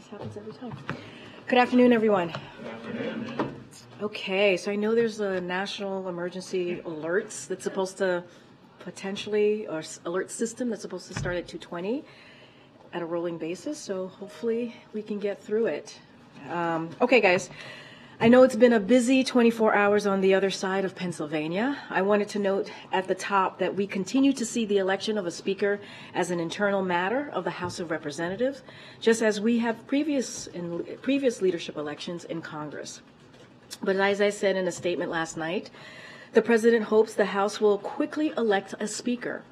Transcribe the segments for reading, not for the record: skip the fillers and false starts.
happens every time. Good afternoon, everyone. Good afternoon. Okay, so I know there's a national emergency alerts that's supposed to potentially, or alert system that's supposed to start at 2:20 at a rolling basis, so hopefully we can get through it. Okay, guys. I know it's been a busy 24 hours on the other side of Pennsylvania. I wanted to note at the top that we continue to see the election of a speaker as an internal matter of the House of Representatives, just as we have previous leadership elections in Congress. But as I said in a statement last night, the President hopes the House will quickly elect a speaker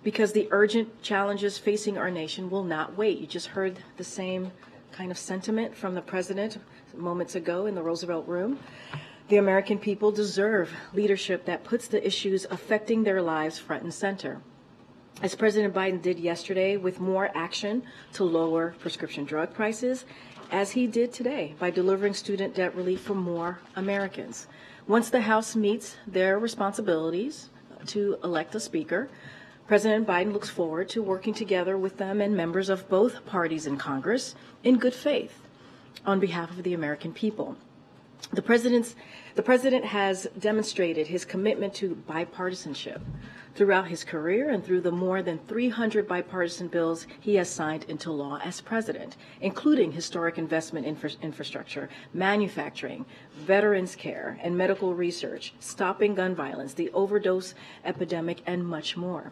because the urgent challenges facing our nation will not wait. You just heard the same kind of sentiment from the President moments ago in the Roosevelt Room. The American people deserve leadership that puts the issues affecting their lives front and center, as President Biden did yesterday with more action to lower prescription drug prices, as he did today by delivering student debt relief for more Americans. Once the House meets their responsibilities to elect a speaker, President Biden looks forward to working together with them and members of both parties in Congress in good faith on behalf of the American people. The President has demonstrated his commitment to bipartisanship throughout his career and through the more than 300 bipartisan bills he has signed into law as president, including historic investment infrastructure, manufacturing, veterans care, and medical research, stopping gun violence, the overdose epidemic, and much more.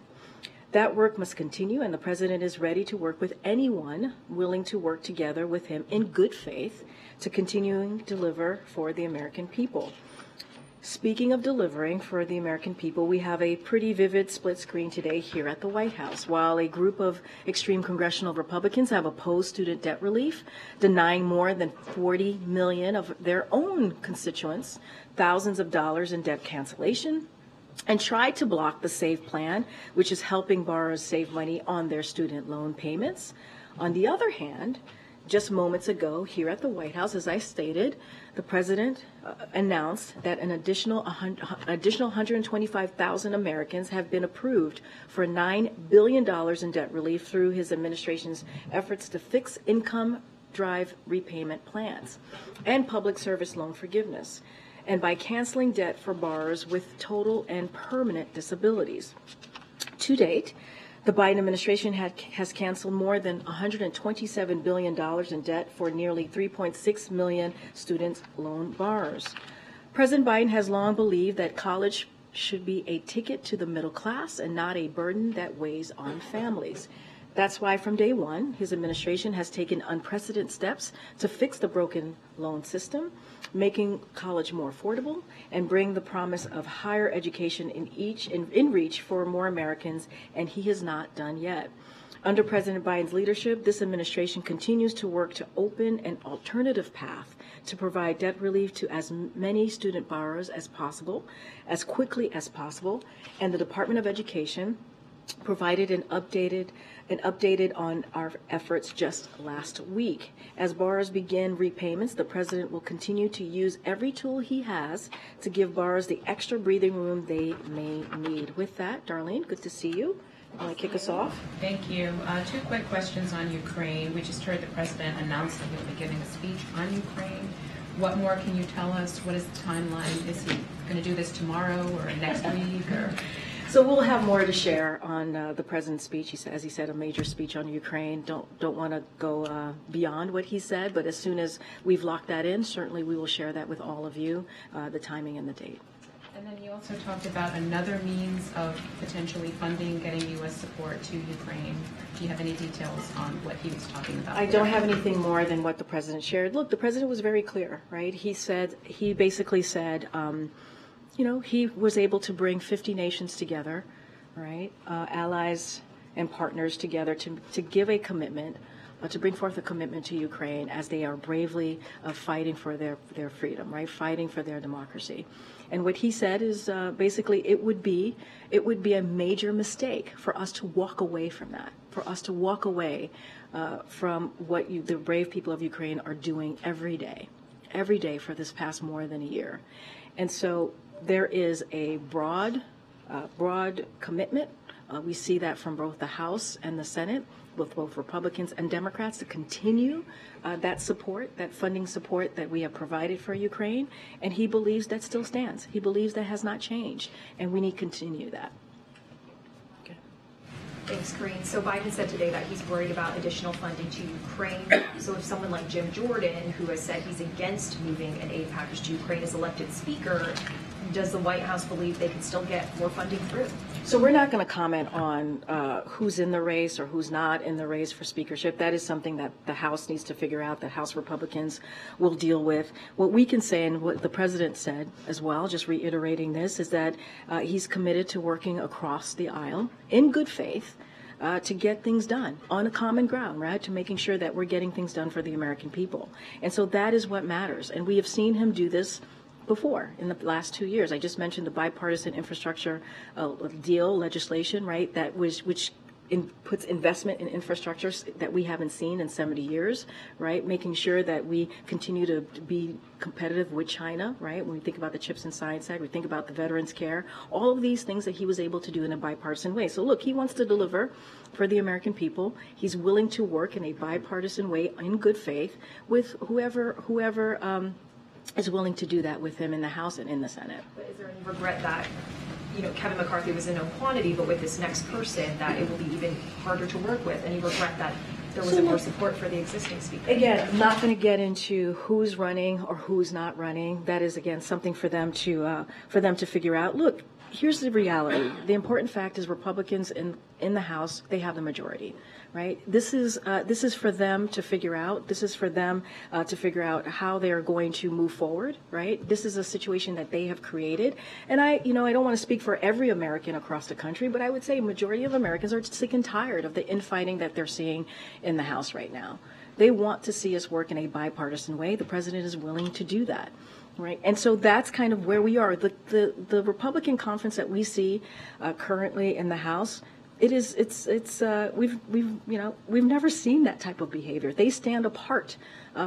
That work must continue, and the President is ready to work with anyone willing to work together with him in good faith to continuing to deliver for the American people. Speaking of delivering for the American people, we have a pretty vivid split screen today here at the White House. While a group of extreme congressional Republicans have opposed student debt relief, denying more than 40 million of their own constituents thousands of dollars in debt cancellation, and tried to block the SAVE plan, which is helping borrowers save money on their student loan payments. On the other hand, just moments ago here at the White House, as I stated, the President announced that an additional 125,000 Americans have been approved for $9 billion in debt relief through his administration's efforts to fix income drive repayment plans and public service loan forgiveness, and by canceling debt for borrowers with total and permanent disabilities. To date, the Biden administration has canceled more than $127 billion in debt for nearly 3.6 million student loan borrowers. President Biden has long believed that college should be a ticket to the middle class and not a burden that weighs on families. That's why from day one, his administration has taken unprecedented steps to fix the broken loan system, making college more affordable, and bring the promise of higher education in reach for more Americans, and he has not done yet. Under President Biden's leadership, this administration continues to work to open an alternative path to provide debt relief to as many student borrowers as possible, as quickly as possible, and the Department of Education provided an updated on our efforts just last week. As borrowers begin repayments, the President will continue to use every tool he has to give borrowers the extra breathing room they may need. With that, Darlene, good to see you. Want to kick us off? Thank you. Two quick questions on Ukraine. We just heard the President announce that he'll be giving a speech on Ukraine. What more can you tell us? What is the timeline? Is he going to do this tomorrow or next week? Or So we'll have more to share on the President's speech. As he said, a major speech on Ukraine. Don't want to go beyond what he said, but as soon as we've locked that in, certainly we will share that with all of you, the timing and the date. And then you also talked about another means of potentially funding, getting U.S. support to Ukraine. Do you have any details on what he was talking about? I don't have anything more than what the President shared. Look, the President was very clear, right? He basically said, he was able to bring 50 nations together, right? Allies and partners together to give a commitment, to bring forth a commitment to Ukraine as they are bravely fighting for their freedom, right? Fighting for their democracy. And what he said is basically it would be a major mistake for us to walk away from that, for us to walk away from what the brave people of Ukraine are doing every day for this past more than a year. And so there is a broad commitment. We see that from both the House and the Senate with both Republicans and Democrats to continue that support, that funding support that we have provided for Ukraine. And he believes that still stands. He believes that has not changed, and we need to continue that. Thanks, Karine. So Biden said today that he's worried about additional funding to Ukraine. So if someone like Jim Jordan, who has said he's against moving an aid package to Ukraine, is elected speaker, does the White House believe they can still get more funding through? So we're not going to comment on who's in the race or who's not in the race for speakership. That is something that the House needs to figure out, that House Republicans will deal with. What we can say, and what the president said as well, just reiterating this, is that he's committed to working across the aisle in good faith to get things done on a common ground, right? To making sure that we're getting things done for the American people. And so that is what matters. And we have seen him do this before in the last 2 years. I just mentioned the bipartisan infrastructure deal legislation, right? Which puts investment in infrastructure that we haven't seen in 70 years, right? Making sure that we continue to be competitive with China, right? When we think about the Chips and Science Act, we think about the Veterans Care, all of these things that he was able to do in a bipartisan way. So look, he wants to deliver for the American people. He's willing to work in a bipartisan way in good faith with whoever is willing to do that with him in the House and in the Senate. But is there any regret that, Kevin McCarthy was a known quantity, but with this next person, that it will be even harder to work with? Any regret that there wasn't more support for the existing speaker? Again, I'm not going to get into who's running or who's not running. That is, again, something for them to figure out. Look, here's the reality. The important fact is Republicans in the House, they have the majority, right? This is for them to figure out. This is for them to figure out how they are going to move forward, right? This is a situation that they have created. And I don't want to speak for every American across the country, but I would say a majority of Americans are sick and tired of the infighting that they're seeing in the House right now. They want to see us work in a bipartisan way. The president is willing to do that. Right, and so that's kind of where we are. The Republican conference that we see currently in the House, we've never seen that type of behavior. They stand apart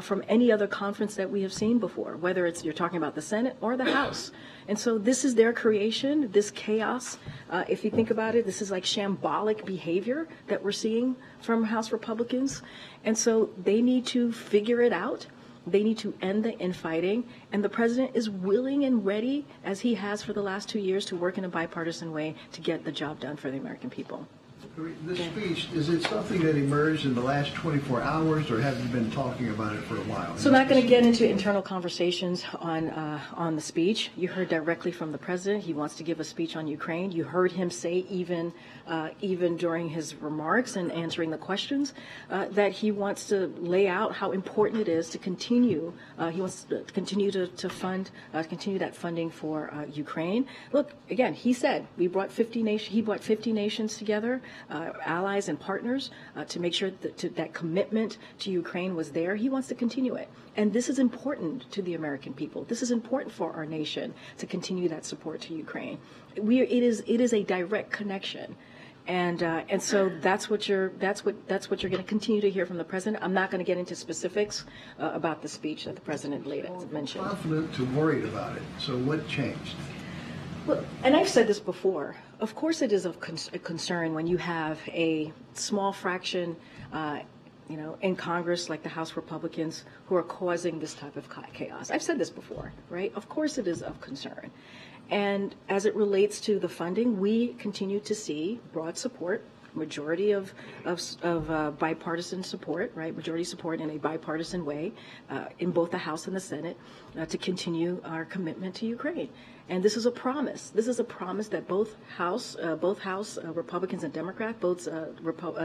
from any other conference that we have seen before, whether you're talking about the Senate or the House. And so this is their creation, this chaos. If you think about it, this is like shambolic behavior that we're seeing from House Republicans, and so they need to figure it out. They need to end the infighting, and the president is willing and ready, as he has for the last 2 years, to work in a bipartisan way to get the job done for the American people. This speech, is it something that emerged in the last 24 hours, or have you been talking about it for a while? So I'm not going to get into internal conversations on the speech. You heard directly from the president. He wants to give a speech on Ukraine. You heard him say even during his remarks and answering the questions that he wants to lay out how important it is to continue. He wants to continue to fund, continue that funding for Ukraine. Look, again, he said he brought 50 nations together, allies and partners, to make sure that commitment to Ukraine was there. He wants to continue it. And this is important to the American people. This is important for our nation to continue that support to Ukraine. It is a direct connection. And so that's what you're going to continue to hear from the president. I'm not going to get into specifics about the speech that the president mentioned. Confident to worried about it. So what changed? Well, and I've said this before. Of course, it is a concern when you have a small fraction, in Congress, like the House Republicans, who are causing this type of chaos. I've said this before, right? Of course, it is of concern. And as it relates to the funding, we continue to see broad support, majority of bipartisan support, right? Majority support in a bipartisan way in both the House and the Senate to continue our commitment to Ukraine. And this is a promise. This is a promise that both House Republicans and Democrats, both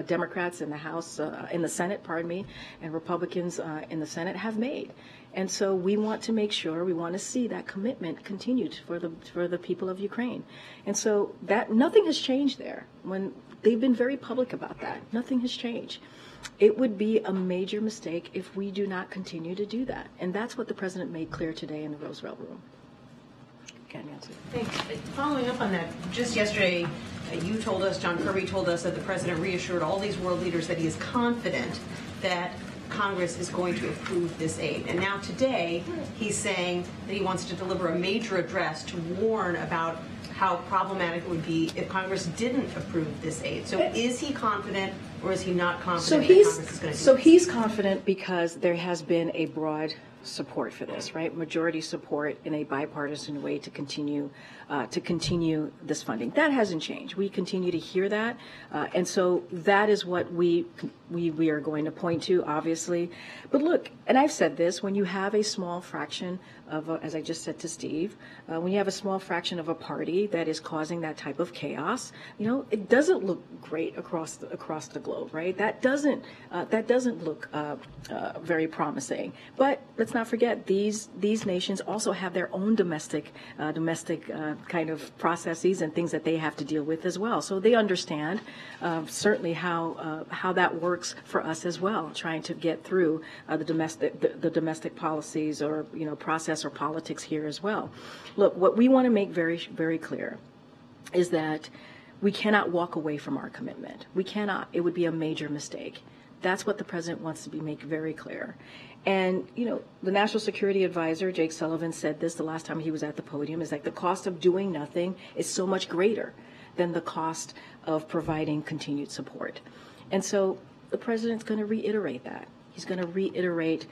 Democrats in the House, in the Senate, and Republicans in the Senate have made. And so we want to make sure, we want to see that commitment continued for the people of Ukraine. And so that nothing has changed there. When they've been very public about that, nothing has changed. It would be a major mistake if we do not continue to do that. And that's what the president made clear today in the Roosevelt Room. Nancy. Thanks. Following up on that, just yesterday, you told us, John Kirby told us, that the president reassured all these world leaders that he is confident that Congress is going to approve this aid. And now today, he's saying that he wants to deliver a major address to warn about how problematic it would be if Congress didn't approve this aid. So is he confident or is he not So confident that Congress is going to do this? he's confident because there has been a broad support for this, right? Majority support in a bipartisan way to continue this funding. That hasn't changed. We continue to hear that, and so that is what we are going to point to, obviously. But look, and I've said this: when you have a small fraction of, as I just said to Steve, when you have a small fraction of a party that is causing that type of chaos, it doesn't look great across the globe, right? That doesn't look very promising. But let's not forget, these nations also have their own domestic kind of processes and things that they have to deal with as well. So they understand certainly how that works for us as well, trying to get through the domestic policies or process or politics here as well. Look, what we want to make very, very clear is that we cannot walk away from our commitment. We cannot. It would be a major mistake. That's what the president wants to make very clear. And, the National Security Advisor, Jake Sullivan, said this the last time he was at the podium, is like the cost of doing nothing is so much greater than the cost of providing continued support. And so the president's going to reiterate that. He's going to reiterate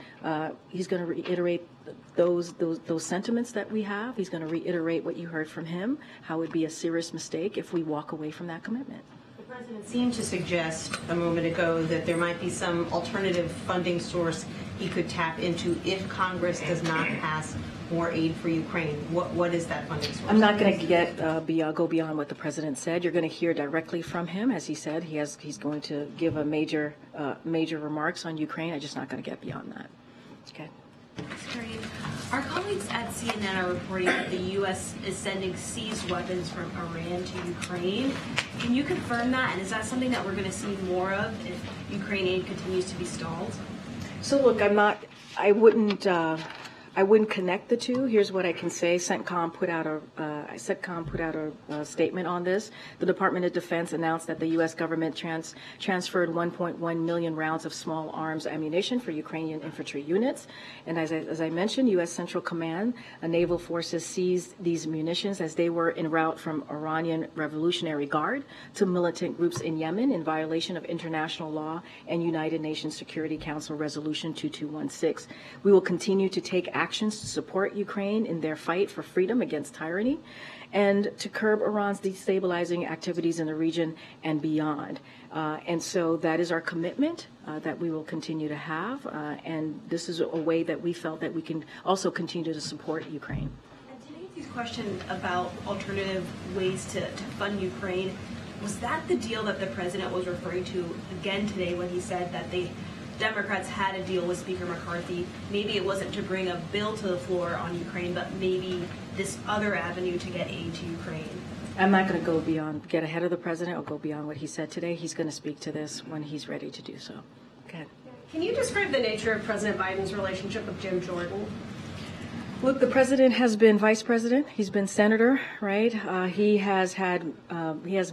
those sentiments that we have. He's going to reiterate what you heard from him, how it would be a serious mistake if we walk away from that commitment. The president seemed to suggest a moment ago that there might be some alternative funding source he could tap into if Congress does not pass more aid for Ukraine. What is that funding source? I'm not going to go beyond what the president said. You're going to hear directly from him, as he said. He's going to give a major remarks on Ukraine. I'm just not going to get beyond that. Okay. Karine, our colleagues at CNN are reporting that the U.S. is sending seized weapons from Iran to Ukraine. Can you confirm that? And is that something that we're going to see more of if Ukraine aid continues to be stalled? So look, I wouldn't connect the two. Here's what I can say. CENTCOM put out a statement on this. The Department of Defense announced that the U.S. government transferred 1.1 million rounds of small arms ammunition for Ukrainian infantry units. And as I mentioned, U.S. Central Command, naval forces seized these munitions as they were en route from Iranian Revolutionary Guard to militant groups in Yemen in violation of international law and United Nations Security Council Resolution 2216. We will continue to take actions to support Ukraine in their fight for freedom against tyranny and to curb Iran's destabilizing activities in the region and beyond. And so that is our commitment that we will continue to have. And this is a way that we felt that we can also continue to support Ukraine. And to Nancy's question about alternative ways to fund Ukraine, was that the deal that the president was referring to again today when he said that the Democrats had a deal with Speaker McCarthy? Maybe it wasn't to bring a bill to the floor on Ukraine, but maybe this other avenue to get aid to Ukraine. I'm not going to get ahead of the president or go beyond what he said today. He's going to speak to this when he's ready to do so. Go ahead. Can you describe the nature of President Biden's relationship with Jim Jordan? Look, the president has been vice president. He's been senator, right? He has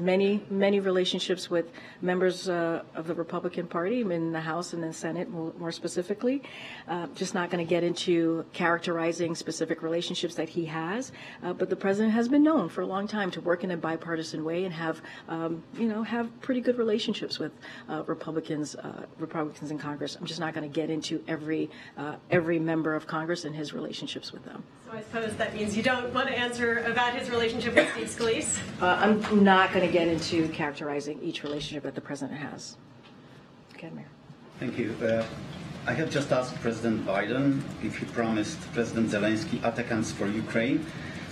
many relationships with members of the Republican Party in the House and the Senate, more specifically. Just not going to get into characterizing specific relationships that he has, but the president has been known for a long time to work in a bipartisan way and have pretty good relationships with Republicans in Congress. I'm just not going to get into every member of Congress and his relationships with them. So I suppose that means you don't want to answer about his relationship with Steve Scalise? I'm not going to get into characterizing each relationship that the president has. Okay, Mayor. Thank you. I have just asked President Biden if he promised President Zelensky ATACMS for Ukraine,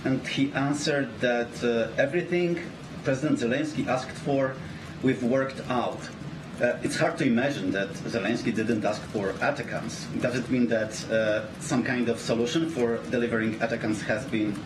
and he answered that everything President Zelensky asked for, we've worked out. It's hard to imagine that Zelensky didn't ask for ATACMS. Does it mean that some kind of solution for delivering ATACMS has been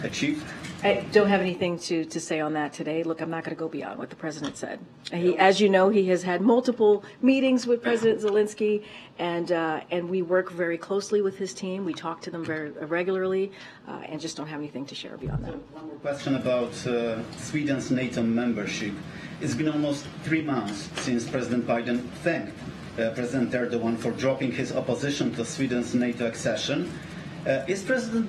achieved? I don't have anything to say on that today. Look, I'm not going to go beyond what the president said. As you know, he has had multiple meetings with President Zelensky, and we work very closely with his team. We talk to them very regularly, and just don't have anything to share beyond that. One more question about Sweden's NATO membership. It's been almost 3 months since President Biden thanked President Erdogan for dropping his opposition to Sweden's NATO accession. Is President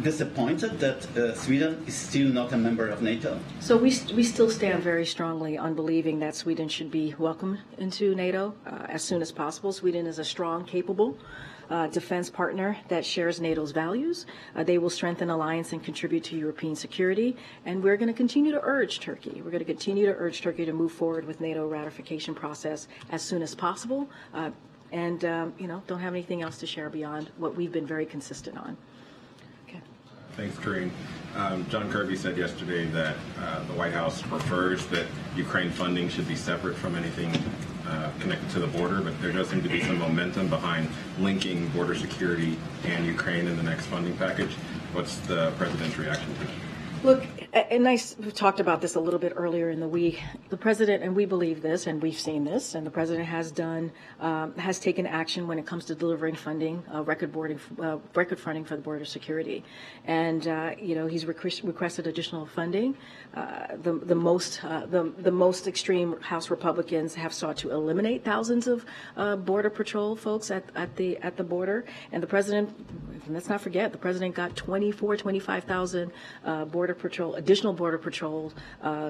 disappointed that Sweden is still not a member of NATO? So we still stand very strongly on believing that Sweden should be welcomed into NATO as soon as possible. Sweden is a strong, capable defense partner that shares NATO's values. They will strengthen alliance and contribute to European security. And we're going to continue to urge Turkey. We're going to continue to urge Turkey to move forward with NATO ratification process as soon as possible. Don't have anything else to share beyond what we've been very consistent on. Okay. Thanks, Karine. John Kirby said yesterday that the White House prefers that Ukraine funding should be separate from anything connected to the border, but there does seem to be some momentum behind linking border security and Ukraine in the next funding package. What's the president's reaction to that? Look, and we talked about this a little bit earlier in the week. The president, and we believe this, and we've seen this, and the president has taken action when it comes to delivering funding, record funding for the border security, and he's requested additional funding. The most extreme House Republicans have sought to eliminate thousands of border patrol folks at the border, and the president. Let's not forget, the president got 25,000 additional border patrol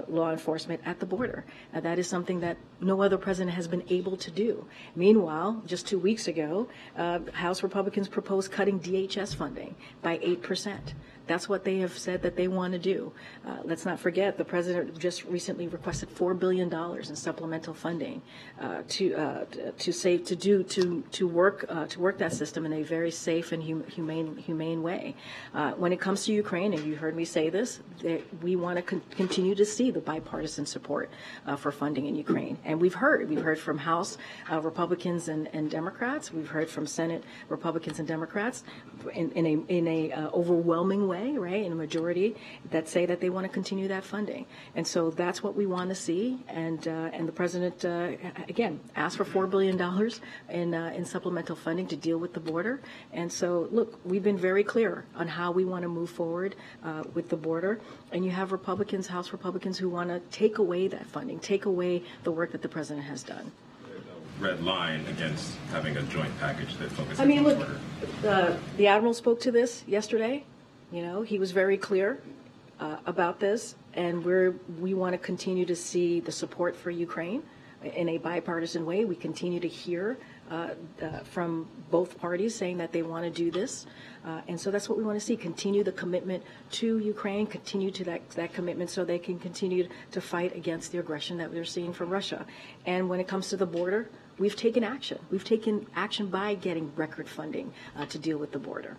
law enforcement at the border. That is something that no other president has been able to do. Meanwhile, just 2 weeks ago, House Republicans proposed cutting DHS funding by 8%. That's what they have said that they want to do. Let's not forget, the president just recently requested $4 billion in supplemental funding to work that system in a very safe and humane way. When it comes to Ukraine, and you heard me say this, we want to continue to see the bipartisan support for funding in Ukraine. And we've heard from House Republicans and Democrats. We've heard from Senate Republicans and Democrats in a overwhelming way, right, in a majority that say that they want to continue that funding. And so that's what we want to see. And the president, again, asked for $4 billion in supplemental funding to deal with the border. And so, look, we've been very clear on how we want to move forward with the border. And you have House Republicans who want to take away that funding, take away the work that the president has done. Red line against having a joint package that focuses on the border. The admiral spoke to this yesterday. He was very clear about this, and we want to continue to see the support for Ukraine in a bipartisan way. We continue to hear from both parties saying that they want to do this, and so that's what we want to see. Continue the commitment to Ukraine, continue to that commitment so they can continue to fight against the aggression that we're seeing from Russia. And when it comes to the border, we've taken action. We've taken action by getting record funding to deal with the border.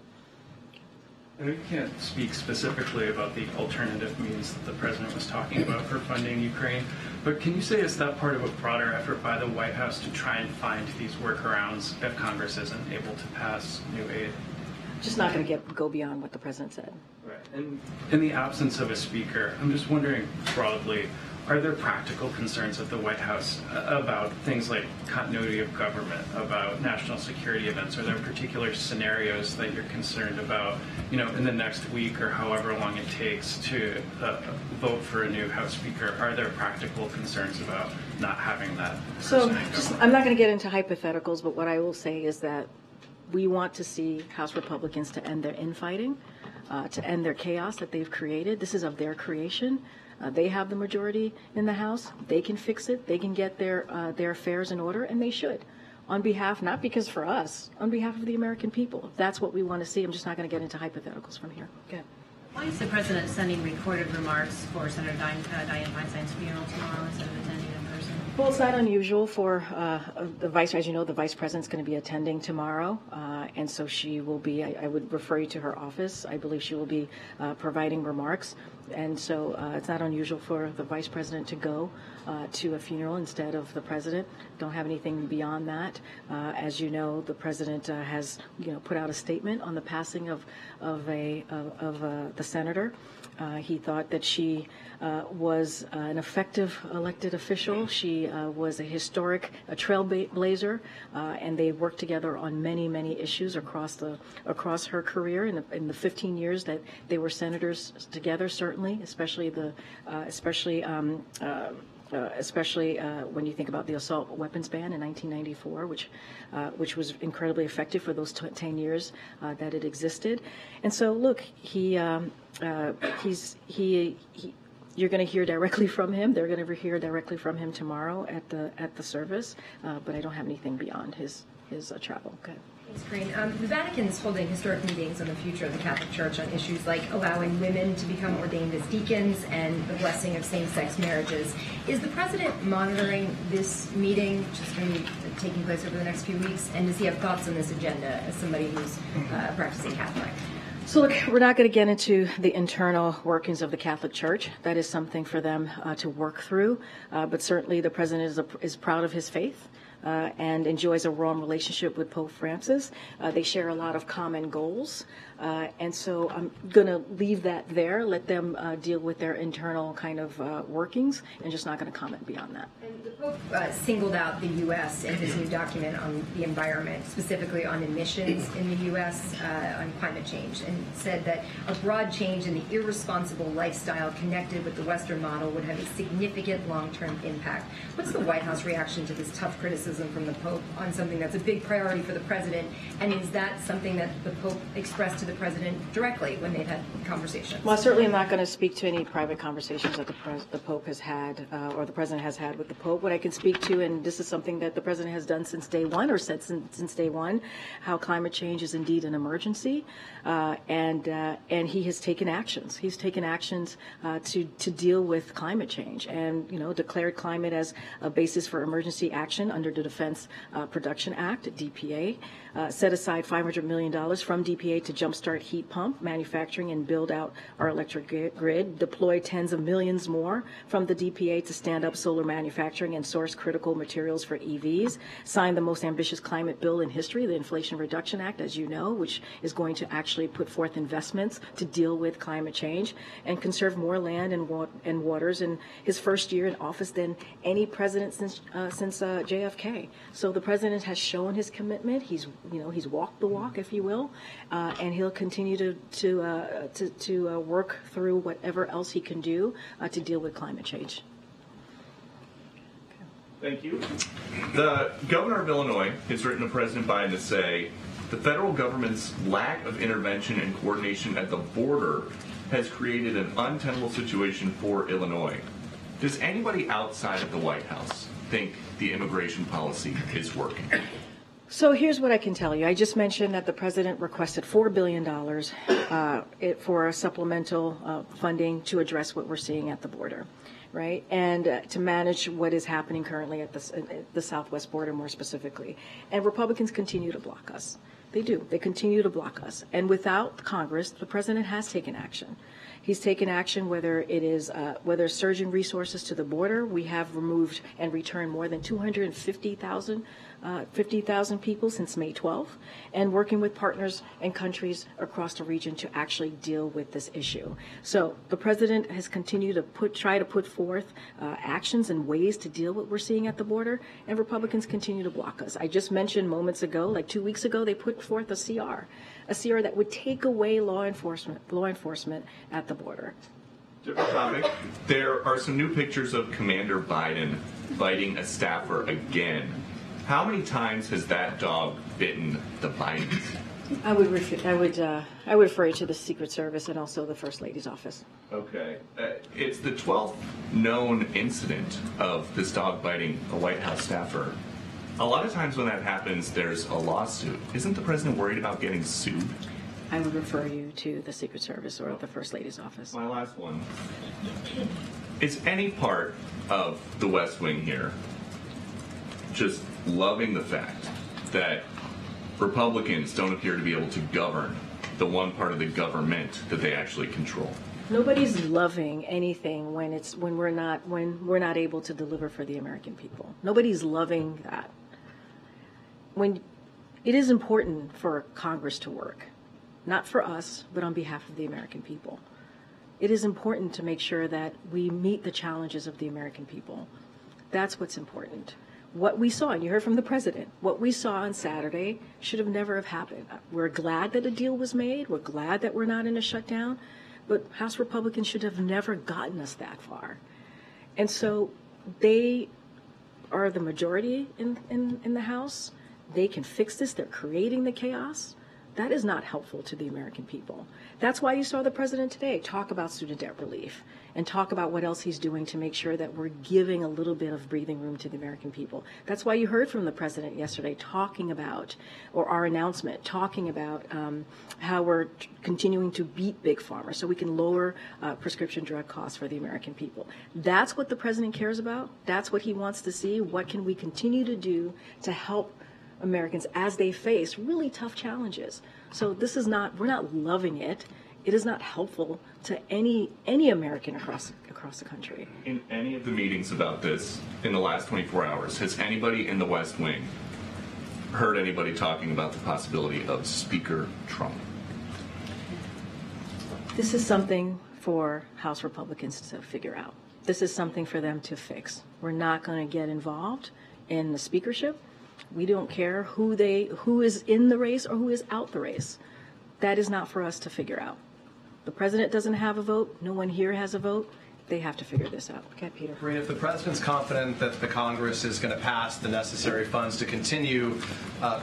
And we can't speak specifically about the alternative means that the president was talking about for funding Ukraine, but can you say is that part of a broader effort by the White House to try and find these workarounds if Congress isn't able to pass new aid? Just not going to go beyond what the president said. Right. And in the absence of a speaker, I'm just wondering broadly, are there practical concerns at the White House about things like continuity of government, about national security events? Are there particular scenarios that you're concerned about, in the next week or however long it takes to vote for a new House Speaker? Are there practical concerns about not having that person in government? I'm not going to get into hypotheticals, but what I will say is that we want to see House Republicans to end their infighting, to end their chaos that they've created. This is of their creation. They have the majority in the House. They can fix it. They can get their affairs in order, and they should. On behalf, not because for us, on behalf of the American people. That's what we want to see. I'm just not going to get into hypotheticals from here. Okay. Why is the president sending recorded remarks for Senator Dianne Feinstein's funeral tomorrow instead of attending in person? Well, it's not unusual for the vice, as you know, the vice president's going to be attending tomorrow, and so she will be, I would refer you to her office. I believe she will be providing remarks, and so it's not unusual for the vice president to go to a funeral instead of the president. Don't have anything beyond that. As you know, the president has, put out a statement on the passing of the senator. He thought that she was an effective elected official. She was a historic trailblazer, and they worked together on many, many issues across her career in the 15 years that they were senators together. Certainly, especially especially when you think about the assault weapons ban in 1994, which was incredibly effective for those 10 years that it existed. And so, look, you're going to hear directly from him. They're going to hear directly from him tomorrow at the service. But I don't have anything beyond his travel. Okay. Thanks, Karine. The Vatican's holding historic meetings on the future of the Catholic Church on issues like allowing women to become ordained as deacons and the blessing of same-sex marriages. Is the president monitoring this meeting, which is going to be taking place over the next few weeks? And does he have thoughts on this agenda as somebody who's a practicing Catholic? So look, we're not going to get into the internal workings of the Catholic Church. That is something for them to work through. But certainly the president is proud of his faith. And enjoys a warm relationship with Pope Francis. They share a lot of common goals. And so I'm going to leave that there, let them deal with their internal kind of workings, and just not going to comment beyond that. And the Pope singled out the U.S. in his new document on the environment, specifically on emissions in the U.S. On climate change, and said that a broad change in the irresponsible lifestyle connected with the Western model would have a significant long-term impact. What's the White House reaction to this tough criticism from the Pope on something that's a big priority for the president? And is that something that the Pope expressed to the president directly when they've had conversations? Well, I certainly am not going to speak to any private conversations that the Pope has had or the president has had with the Pope. What I can speak to, and this is something that the president has done since day one, or said since day one, how climate change is indeed an emergency, and he has taken actions. He's taken actions to deal with climate change, and declared climate as a basis for emergency action under the Defense Production Act, DPA, set aside $500 million from DPA to jumpstart heat pump manufacturing and build out our electric grid, deploy tens of millions more from the DPA to stand up solar manufacturing and source critical materials for EVs, sign the most ambitious climate bill in history, the Inflation Reduction Act, as you know, which is going to actually put forth investments to deal with climate change, and conserve more land and waters in his first year in office than any president since JFK. So the president has shown his commitment. He's walked the walk, if you will, and he'll continue to work through whatever else he can do to deal with climate change. Thank you. The governor of Illinois has written to President Biden to say the federal government's lack of intervention and coordination at the border has created an untenable situation for Illinois. Does anybody outside of the White House think the immigration policy is working? So here's what I can tell you. I just mentioned that the president requested $4 billion for supplemental funding to address what we're seeing at the border, right? And to manage what is happening currently at the southwest border more specifically. And Republicans continue to block us. They do. They continue to block us. And without Congress, the president has taken action. He's taken action, whether it is surging resources to the border. We have removed and returned more than 250,000 people since May 12th, and working with partners and countries across the region to actually deal with this issue. So the president has continued to try to put forth actions and ways to deal with what we're seeing at the border, and Republicans continue to block us. I just mentioned moments ago, like 2 weeks ago, they put forth a CR that would take away law enforcement at the border. Different topic. There are some new pictures of Commander Biden biting a staffer again. How many times has that dog bitten the Bidens? I would refer you to the Secret Service and also the First Lady's office. Okay. It's the 12th known incident of this dog biting a White House staffer. A lot of times when that happens, there's a lawsuit. Isn't the president worried about getting sued? I would refer you to the Secret Service or the First Lady's office. My last one. Is any part of the West Wing here just loving the fact that Republicans don't appear to be able to govern the one part of the government that they actually control? Nobody's loving anything when we're not able to deliver for the American people. Nobody's loving that. When it is important for Congress to work, not for us, but on behalf of the American people. It is important to make sure that we meet the challenges of the American people. That's what's important. What we saw, and you heard from the president, what we saw on Saturday should have never have happened. We're glad that a deal was made. We're glad that we're not in a shutdown. But House Republicans should have never gotten us that far. And so they are the majority in the House. They can fix this. They're creating the chaos. That is not helpful to the American people. That's why you saw the president today talk about student debt relief and talk about what else he's doing to make sure that we're giving a little bit of breathing room to the American people. That's why you heard from the president yesterday talking about, or our announcement, talking about how we're continuing to beat Big Pharma so we can lower prescription drug costs for the American people. That's what the president cares about. That's what he wants to see. What can we continue to do to help Americans as they face really tough challenges? So this is not, we're not loving it. It is not helpful to any American across the country. In any of the meetings about this in the last 24 hours, has anybody in the West Wing heard anybody talking about the possibility of Speaker Trump? This is something for House Republicans to figure out. This is something for them to fix. We're not going to get involved in the speakership. We don't care who is in the race or who is out the race. That is not for us to figure out. The president doesn't have a vote. No one here has a vote. They have to figure this out. Okay, Peter. Karine, if the president's confident that the Congress is going to pass the necessary funds to continue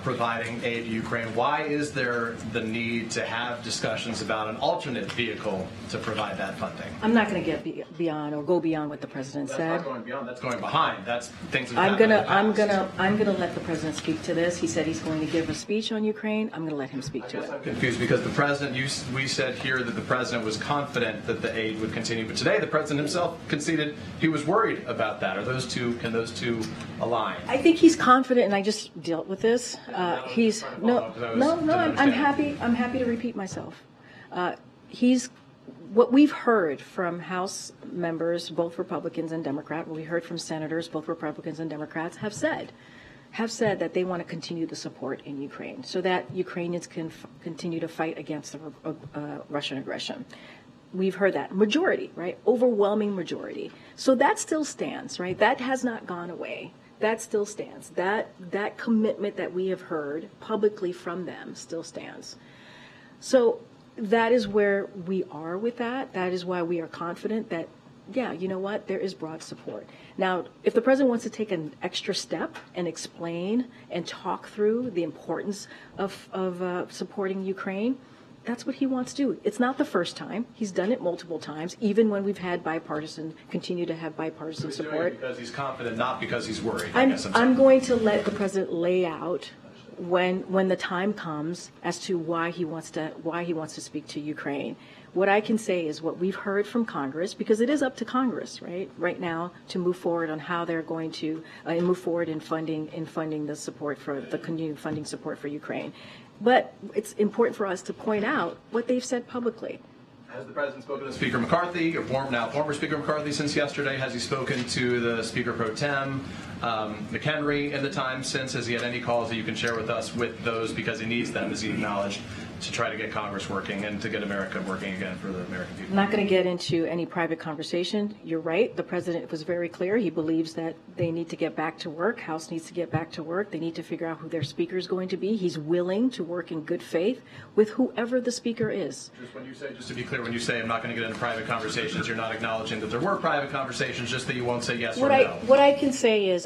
providing aid to Ukraine, why is there the need to have discussions about an alternate vehicle to provide that funding? I'm not going to get beyond or go beyond what the president said. That's not going beyond. That's going behind. That's things. I'm gonna let the president speak to this. He said he's going to give a speech on Ukraine. I'm going to let him speak to it. I'm confused because the president, we said here that the president was confident that the aid would continue, but today the president himself conceded he was worried about that. Can those two align? I think he's confident, and I just dealt with this. I'm happy to repeat myself. What we've heard from House members, both Republicans and Democrats, what we heard from senators, both Republicans and Democrats, have said that they want to continue the support in Ukraine so that Ukrainians can continue to fight against the Russian aggression. We've heard that majority, right? Overwhelming majority. So that still stands, right? That has not gone away. That still stands. That commitment that we have heard publicly from them still stands. So that is where we are with that. That is why we are confident that, yeah, you know what, there is broad support. Now, if the president wants to take an extra step and explain and talk through the importance of supporting Ukraine, that's what he wants to do. It's not the first time. He's done it multiple times, even when we've had continue to have bipartisan support. Doing it because he's confident, not because he's worried. I'm going to let the president lay out when the time comes as to why he wants to speak to Ukraine. What I can say is what we've heard from Congress, because it is up to Congress, right now, to move forward on how they're going to move forward in funding the support for the continued funding support for Ukraine. But it's important for us to point out what they've said publicly. Has the president spoken to Speaker McCarthy, or now former Speaker McCarthy, since yesterday? Has he spoken to the Speaker Pro Tem, McHenry, in the time since? Has he had any calls that you can share with us with those, because he needs them, as he acknowledged, to try to get Congress working and to get America working again for the American people? I'm not going to get into any private conversation. You're right. The president was very clear. He believes that they need to get back to work. House needs to get back to work. They need to figure out who their speaker is going to be. He's willing to work in good faith with whoever the speaker is. Just to be clear, when you say I'm not going to get into private conversations, you're not acknowledging that there were private conversations, just that you won't say yes or no. What I can say is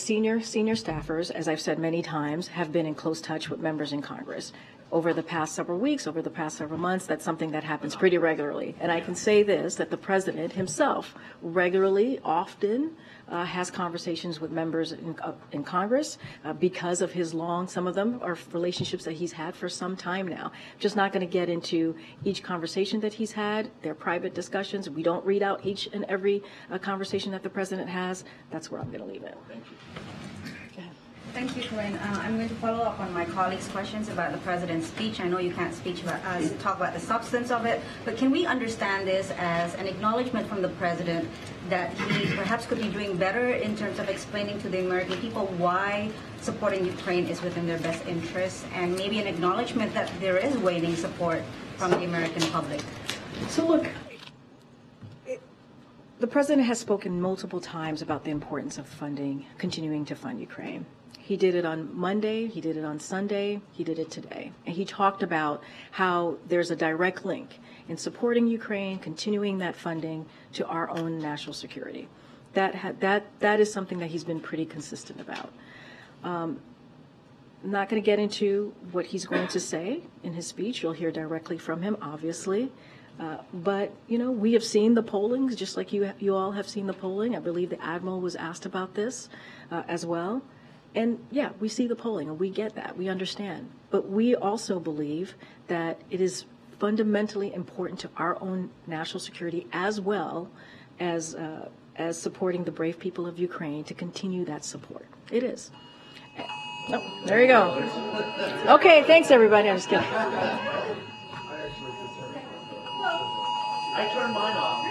senior staffers, as I've said many times, have been in close touch with members in Congress. Over the past several weeks, over the past several months, that's something that happens pretty regularly. And I can say this, that the president himself regularly, often, has conversations with members in Congress because of his some of them are relationships that he's had for some time now. Just not going to get into each conversation that he's had. They're private discussions. We don't read out each and every conversation that the president has. That's where I'm going to leave it. Thank you. Thank you, Karine. I'm going to follow up on my colleagues' questions about the president's speech. I know you can't talk about the substance of it, but can we understand this as an acknowledgement from the president that he perhaps could be doing better in terms of explaining to the American people why supporting Ukraine is within their best interests, and maybe an acknowledgement that there is waning support from the American public? So look, the president has spoken multiple times about the importance of continuing to fund Ukraine. He did it on Monday, he did it on Sunday, he did it today. And he talked about how there's a direct link in supporting Ukraine, continuing that funding, to our own national security. That is something that he's been pretty consistent about. I'm not going to get into what he's going to say in his speech. You'll hear directly from him, obviously. But, we have seen the polling, just like you all have seen the polling. I believe the Admiral was asked about this as well. And, yeah, we see the polling, and we get that. We understand. But we also believe that it is fundamentally important to our own national security as well as supporting the brave people of Ukraine to continue that support. It is. Oh, there you go. Okay, thanks, everybody. I'm just kidding. I turned mine off.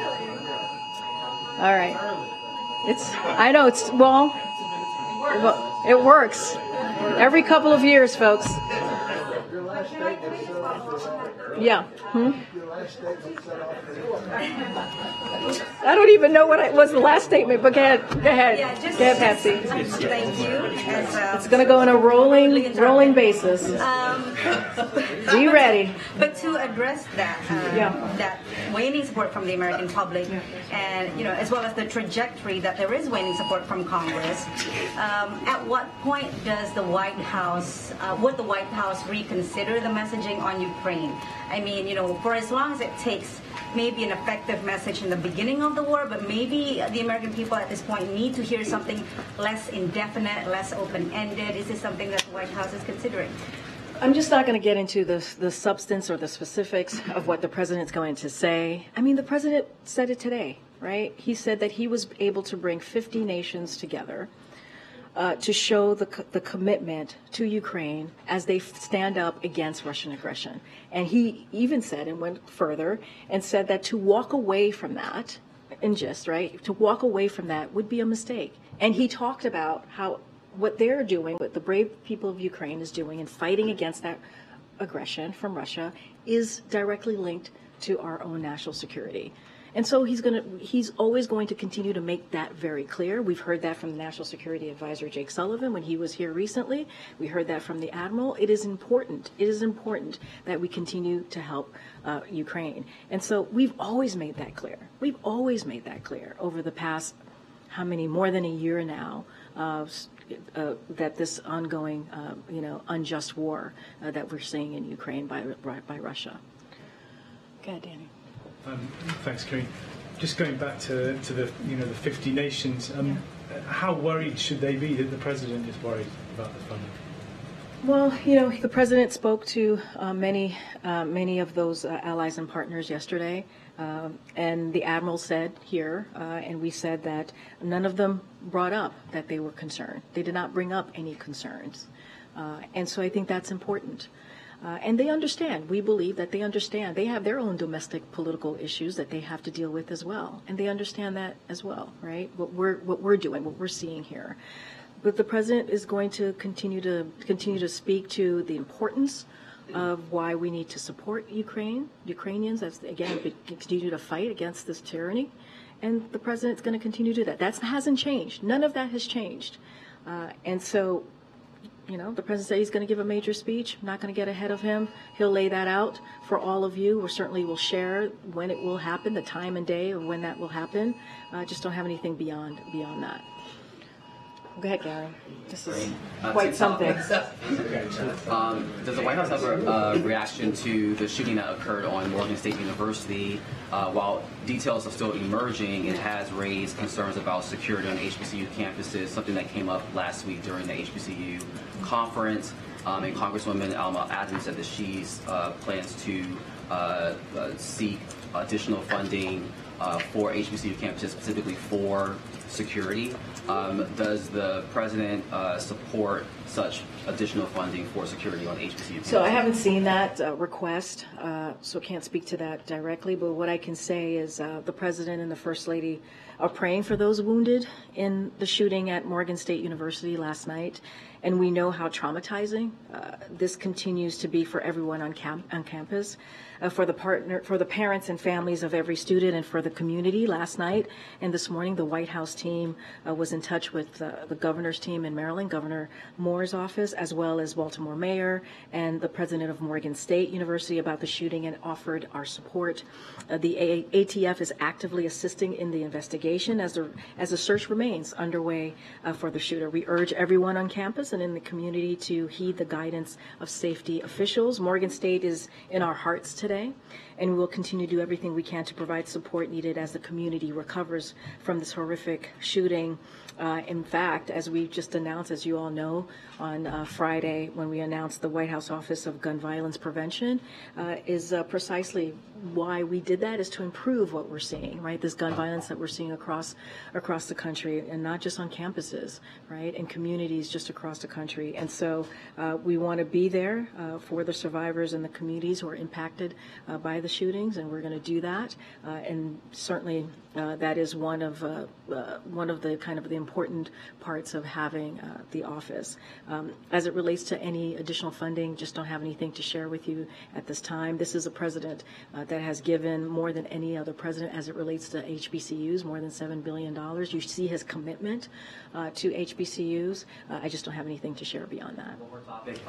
All right. I know, it works. Every couple of years, folks. Yeah. I don't even know what was the last statement, but go ahead. Yeah, Go ahead, Patsy. Thank you. It's going to go on a rolling basis. Be ready. But to address that, that waning support from the American public, and as well as the trajectory that there is waning support from Congress, at what point does the White House, would the White House reconsider the messaging on Ukraine? I mean, for as long as it takes maybe an effective message in the beginning of the war, but maybe the American people at this point need to hear something less indefinite, less open-ended. Is this something that the White House is considering? I'm just not going to get into the substance or the specifics of what the president's going to say. I mean, the president said it today, right? He said that he was able to bring 50 nations together to show the commitment to Ukraine as they stand up against Russian aggression. And he even said and went further and said that to walk away from that, to walk away from that would be a mistake. And he talked about what they're doing, what the brave people of Ukraine is doing in fighting against that aggression from Russia is directly linked to our own national security. And so he's always going to continue to make that very clear. We've heard that from the National Security Advisor Jake Sullivan when he was here recently. We heard that from the Admiral. It is important that we continue to help Ukraine. And so we've always made that clear. We've always made that clear over the past, more than a year now, that this ongoing, unjust war that we're seeing in Ukraine by Russia. Go ahead, Danny. Thanks, Karine. Just going back to the 50 nations, how worried should they be that the president is worried about the funding? Well, the president spoke to many of those allies and partners yesterday, and the Admiral said here, and we said that none of them brought up that they were concerned. They did not bring up any concerns, and so I think that's important. And they understand. We believe that they understand. They have their own domestic political issues that they have to deal with as well, and they understand that as well, right? What we're doing, what we're seeing here. But the president is going to continue to speak to the importance of why we need to support Ukrainians. That's again continue to fight against this tyranny, and the president's going to continue to do that. That hasn't changed. None of that has changed, and so. The president said he's going to give a major speech. I'm not going to get ahead of him. He'll lay that out for all of you. We certainly will share when it will happen, the time and day of when that will happen. Just don't have anything beyond that. Go ahead, Gary. This is quite something. Does the White House have a reaction to the shooting that occurred on Morgan State University? While details are still emerging, it has raised concerns about security on HBCU campuses, something that came up last week during the HBCU conference. And Congresswoman Alma Adams said that she plans to seek additional funding for HBCU campuses, specifically for security. Does the president support such additional funding for security on HBCU campuses? So I haven't seen that request, so can't speak to that directly. But what I can say is the president and the First Lady are praying for those wounded in the shooting at Morgan State University last night. And we know how traumatizing this continues to be for everyone on campus, for the parents and families of every student, and for the community. Last night and this morning, the White House team was in touch with the governor's team in Maryland, Governor Moore. Moore's office, as well as Baltimore Mayor and the president of Morgan State University about the shooting and offered our support. The ATF is actively assisting in the investigation as the search remains underway for the shooter. We urge everyone on campus and in the community to heed the guidance of safety officials. Morgan State is in our hearts today, and we will continue to do everything we can to provide support needed as the community recovers from this horrific shooting. In fact, as we just announced, as you all know, on Friday when we announced the White House Office of Gun Violence Prevention, is precisely why we did that, is to improve what we're seeing, right? This gun violence that we're seeing across the country, and not just on campuses, right? In communities just across the country. And so we want to be there for the survivors and the communities who are impacted by the shootings, and we're going to do that. And certainly that is one of the kind of the important parts of having the office. As it relates to any additional funding, just don't have anything to share with you at this time. This is a president that has given more than any other president as it relates to HBCUs, more than $7 billion. You see his commitment to HBCUs. I just don't have anything to share beyond that. One more topic.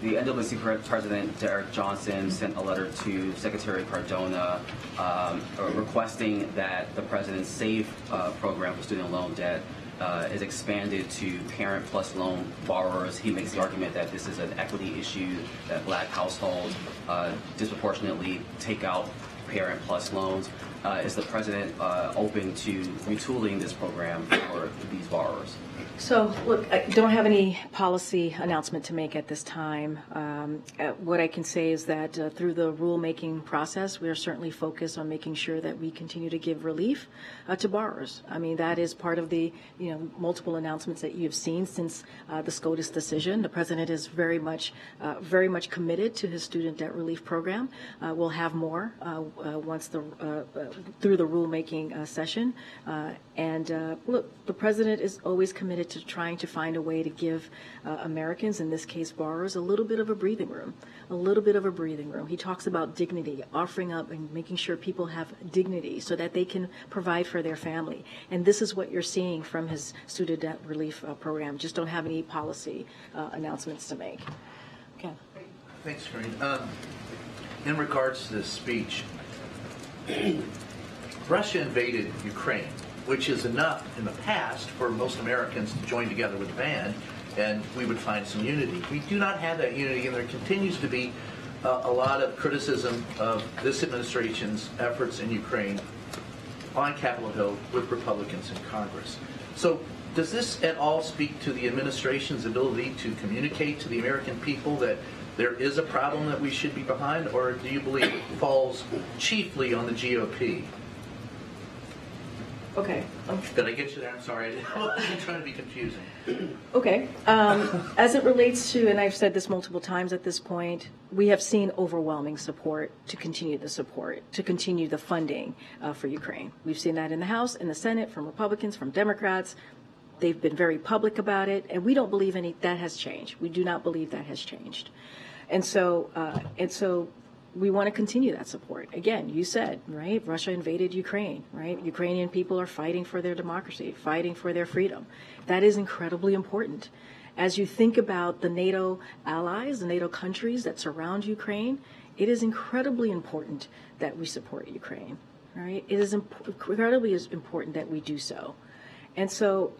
The NAACP President Derek Johnson sent a letter to Secretary Cardona requesting that the President's SAVE program for student loan debt is expanded to parent plus loan borrowers. He makes the argument that this is an equity issue, that black households disproportionately take out parent plus loans. Is the President open to retooling this program for these borrowers? So, look, I don't have any policy announcement to make at this time. What I can say is that through the rulemaking process, we are certainly focused on making sure that we continue to give relief to borrowers. I mean, that is part of the multiple announcements that you've seen since the SCOTUS decision. The President is very much committed to his student debt relief program. We'll have more once through the rulemaking session. Look, the President is always committed to trying to find a way to give Americans, in this case borrowers, a little bit of a breathing room. He talks about dignity, offering up and making sure people have dignity so that they can provide for their family. And this is what you're seeing from his student debt relief program. Just don't have any policy announcements to make. Okay. Thanks, Karine. In regards to this speech, Russia invaded Ukraine, which is enough in the past for most Americans to join together with the band, and we would find some unity. We do not have that unity, and there continues to be a lot of criticism of this administration's efforts in Ukraine on Capitol Hill with Republicans in Congress. So does this at all speak to the administration's ability to communicate to the American people that there is a problem that we should be behind, or do you believe it falls chiefly on the GOP? Okay. Did I get you there? I'm sorry. I wasn't trying to be confusing. Okay. As it relates to, and I've said this multiple times at this point, we have seen overwhelming support, to continue the funding for Ukraine. We've seen that in the House, in the Senate, from Republicans, from Democrats. They've been very public about it, and we don't believe that has changed. We do not believe that has changed. And so we want to continue that support. Again, you said, right, Russia invaded Ukraine, right? Ukrainian people are fighting for their democracy, fighting for their freedom. That is incredibly important. As you think about the NATO allies, the NATO countries that surround Ukraine, it is incredibly important that we support Ukraine, right? It is incredibly important that we do so. And so,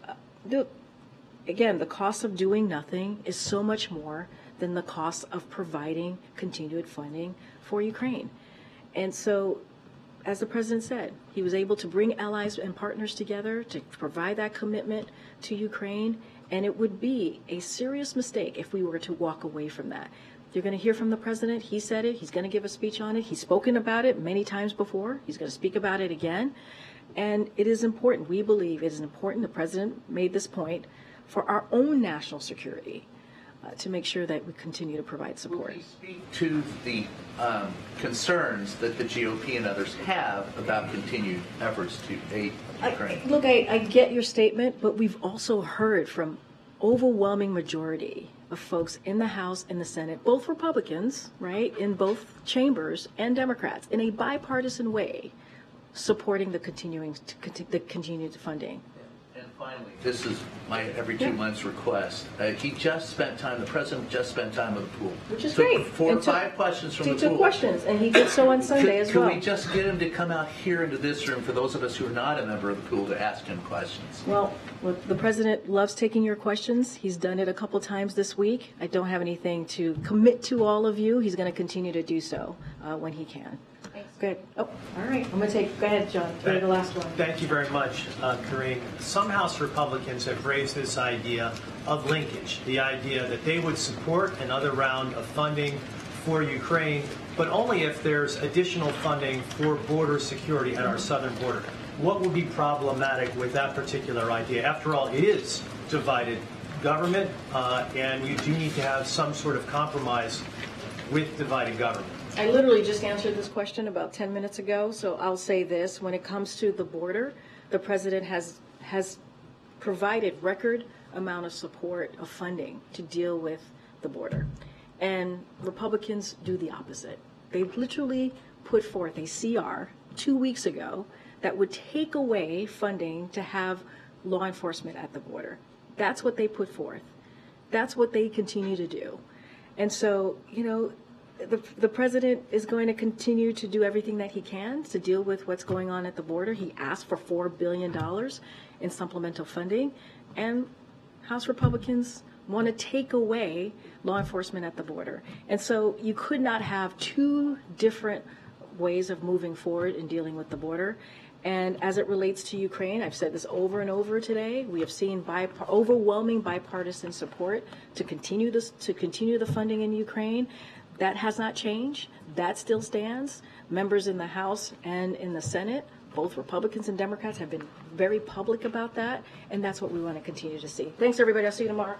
again, the cost of doing nothing is so much more than the cost of providing continued funding for Ukraine. And so, as the President said, he was able to bring allies and partners together to provide that commitment to Ukraine, and it would be a serious mistake if we were to walk away from that. You're going to hear from the President. He said it. He's going to give a speech on it. He's spoken about it many times before. He's going to speak about it again. And it is important. We believe it is important. The President made this point for our own national security, to make sure that we continue to provide support. Will you speak to the concerns that the GOP and others have about continued efforts to aid Ukraine? Look, I get your statement, but we've also heard from overwhelming majority of folks in the House and the Senate, both Republicans, right, in both chambers, and Democrats, in a bipartisan way, supporting the continued funding. And Finally, this is my every 2 months request. He just spent time, the president just spent time at the pool. Which is Took great. 4 or And took- 5 questions from He the took pool. questions, and he did so on Sunday as well. Could we just get him to come out here into this room for those of us who are not a member of the pool to ask him questions? Well, look, the president loves taking your questions. He's done it a couple times this week. I don't have anything to commit to all of you. He's going to continue to do so when he can. Good. Oh, all right. I'm going to go ahead, John. You're the last one. Thank you very much, Karine. Some House Republicans have raised this idea of linkage, the idea that they would support another round of funding for Ukraine, but only if there's additional funding for border security at our southern border. What would be problematic with that particular idea? After all, it is divided government, and we do need to have some sort of compromise with divided government. I literally just answered this question about 10 minutes ago, so I'll say this. When it comes to the border, the president has provided record amount of support of funding to deal with the border. And Republicans do the opposite. They literally put forth a CR 2 weeks ago that would take away funding to have law enforcement at the border. That's what they put forth. That's what they continue to do. And so, you know, the president is going to continue to do everything that he can to deal with what's going on at the border. He asked for $4 billion in supplemental funding, and House Republicans want to take away law enforcement at the border. And so you could not have two different ways of moving forward in dealing with the border. And as it relates to Ukraine, I've said this over and over today, we have seen overwhelming bipartisan support to continue the funding in Ukraine. That has not changed. That still stands. Members in the House and in the Senate, both Republicans and Democrats, have been very public about that, and that's what we want to continue to see. Thanks, everybody. I'll see you tomorrow.